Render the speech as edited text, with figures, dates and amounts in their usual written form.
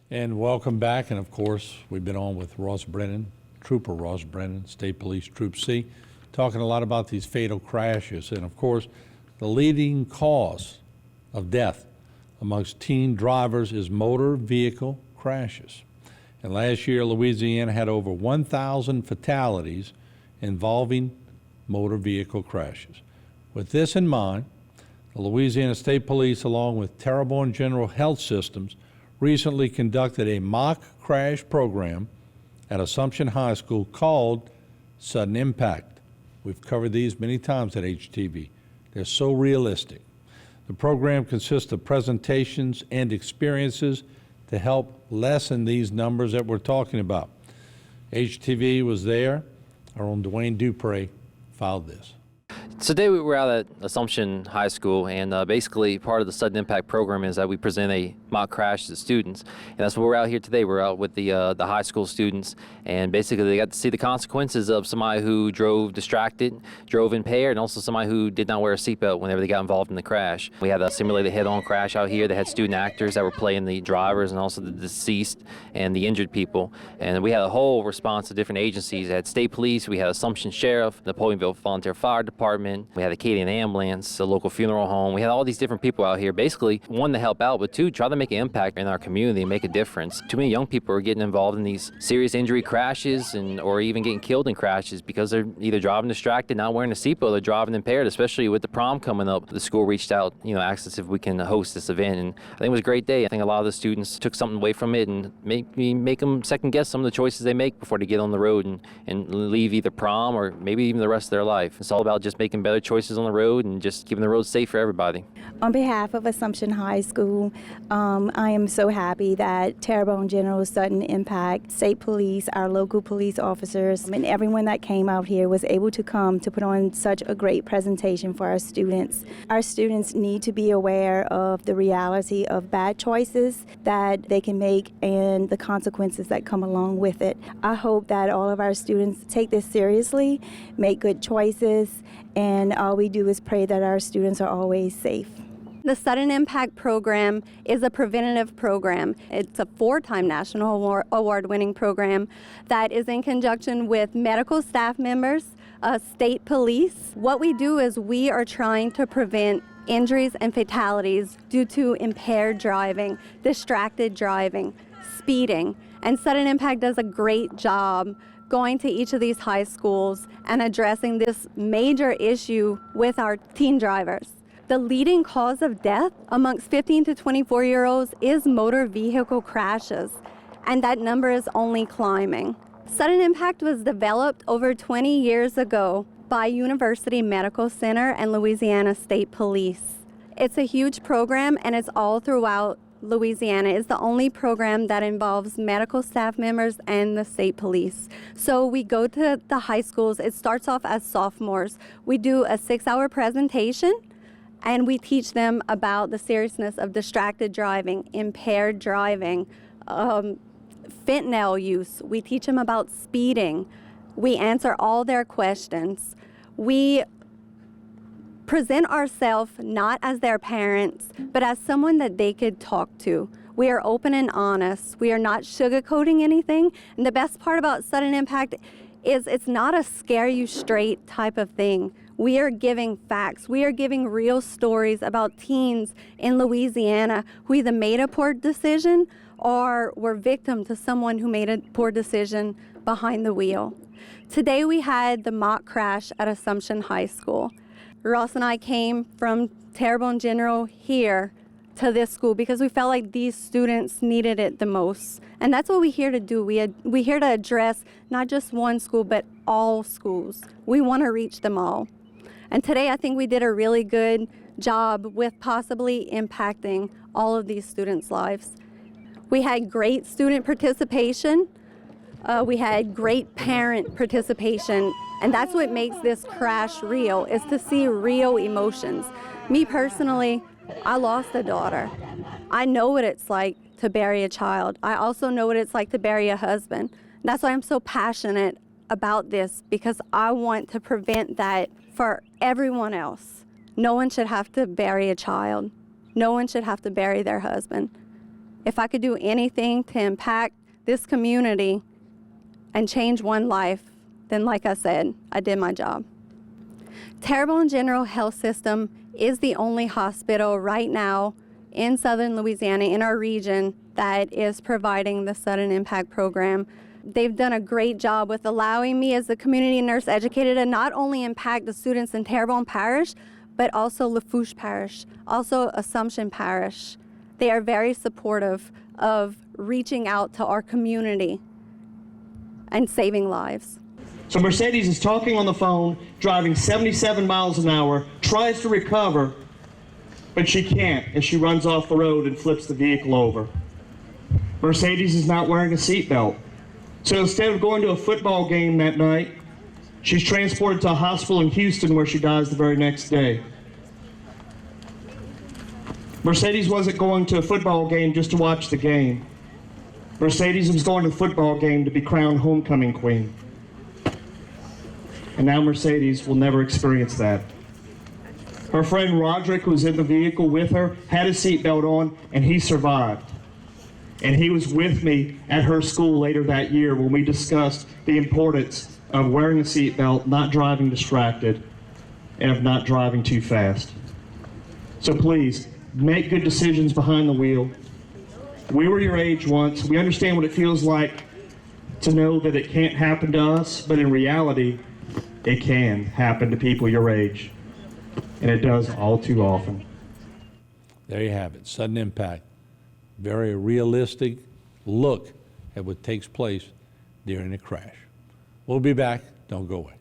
And welcome back. And of course, we've been on with Ross Brennan, Trooper Ross Brennan, State Police Troop C, talking a lot about these fatal crashes. And of course, the leading cause of death amongst teen drivers is motor vehicle crashes. And last year, Louisiana had over 1,000 fatalities involving motor vehicle crashes. With this in mind, the Louisiana State Police, along with Terrebonne General Health Systems, recently conducted a mock crash program at Assumption High School called Sudden Impact. We've covered these many times at HTV. They're so realistic. The program consists of presentations and experiences to help lessen these numbers that we're talking about. HTV was there. Our own Dwayne Dupre filed this. Today we were out at Assumption High School, and basically part of the Sudden Impact program is that we present a mock crash to students, and that's what we're out here today. We're out with the high school students, and basically they got to see the consequences of somebody who drove distracted, drove impaired, and also somebody who did not wear a seatbelt whenever they got involved in the crash. We had a simulated head-on crash out here. They had student actors that were playing the drivers and also the deceased and the injured people, and we had a whole response of different agencies. We had State Police, we had Assumption Sheriff, Napoleonville Volunteer Fire Department, we had Acadian Ambulance, the local funeral home. We had all these different people out here, basically, one, to help out, but two, try to make an impact in our community and make a difference. Too many young people are getting involved in these serious injury crashes or even getting killed in crashes because they're either driving distracted, not wearing a seatbelt, or driving impaired, especially with the prom coming up. The school reached out, asked us if we can host this event, and I think it was a great day. I think a lot of the students took something away from it and make them second guess some of the choices they make before they get on the road and leave either prom or maybe even the rest of their life. It's all about just making better choices on the road and just keeping the road safe for everybody. On behalf of Assumption High School, I am so happy that Terrebonne General, Sudden Impact, State Police, our local police officers, and everyone that came out here was able to come to put on such a great presentation for our students. Our students need to be aware of the reality of bad choices that they can make and the consequences that come along with it. I hope that all of our students take this seriously, make good choices, and all we do is pray that our students are always safe. The Sudden Impact program is a preventative program. It's a 4-time national award-winning program that is in conjunction with medical staff members, state police. What we do is we are trying to prevent injuries and fatalities due to impaired driving, distracted driving, speeding, and Sudden Impact does a great job going to each of these high schools and addressing this major issue with our teen drivers. The leading cause of death amongst 15 to 24-year-olds is motor vehicle crashes, and that number is only climbing. Sudden Impact was developed over 20 years ago by University Medical Center and Louisiana State Police. It's a huge program, and it's all throughout Louisiana. Is the only program that involves medical staff members and the state police. So we go to the high schools. It starts off as sophomores. We do a 6-hour presentation, and we teach them about the seriousness of distracted driving, impaired driving, fentanyl use. We teach them about speeding. We answer all their questions. We present ourselves not as their parents, but as someone that they could talk to. We are open and honest. We are not sugarcoating anything. And the best part about Sudden Impact is it's not a scare you straight type of thing. We are giving facts. We are giving real stories about teens in Louisiana who either made a poor decision or were victim to someone who made a poor decision behind the wheel. Today we had the mock crash at Assumption High School. Ross and I came from Terrebonne General here to this school because we felt like these students needed it the most. And that's what we're here to do. We're here to address not just one school, but all schools. We want to reach them all. And today I think we did a really good job with possibly impacting all of these students' lives. We had great student participation. We had great parent participation. And that's what makes this crash real, is to see real emotions. Me personally, I lost a daughter. I know what it's like to bury a child. I also know what it's like to bury a husband. That's why I'm so passionate about this, because I want to prevent that for everyone else. No one should have to bury a child. No one should have to bury their husband. If I could do anything to impact this community and change one life, then like I said, I did my job. Terrebonne General Health System is the only hospital right now in Southern Louisiana, in our region, that is providing the Sudden Impact Program. They've done a great job with allowing me as a community nurse educator to not only impact the students in Terrebonne Parish, but also Lafourche Parish, also Assumption Parish. They are very supportive of reaching out to our community and saving lives. So Mercedes is talking on the phone, driving 77 miles an hour, tries to recover, but she can't, and she runs off the road and flips the vehicle over. Mercedes is not wearing a seatbelt. So instead of going to a football game that night, she's transported to a hospital in Houston where she dies the very next day. Mercedes wasn't going to a football game just to watch the game. Mercedes was going to the football game to be crowned homecoming queen. And now Mercedes will never experience that. Her friend Roderick, who was in the vehicle with her, had his seatbelt on, and he survived. And he was with me at her school later that year when we discussed the importance of wearing a seatbelt, not driving distracted, and of not driving too fast. So please, make good decisions behind the wheel. We were your age once. We understand what it feels like to know that it can't happen to us, but in reality, it can happen to people your age. And it does all too often. There you have it, Sudden Impact. Very realistic look at what takes place during a crash. We'll be back. Don't go away.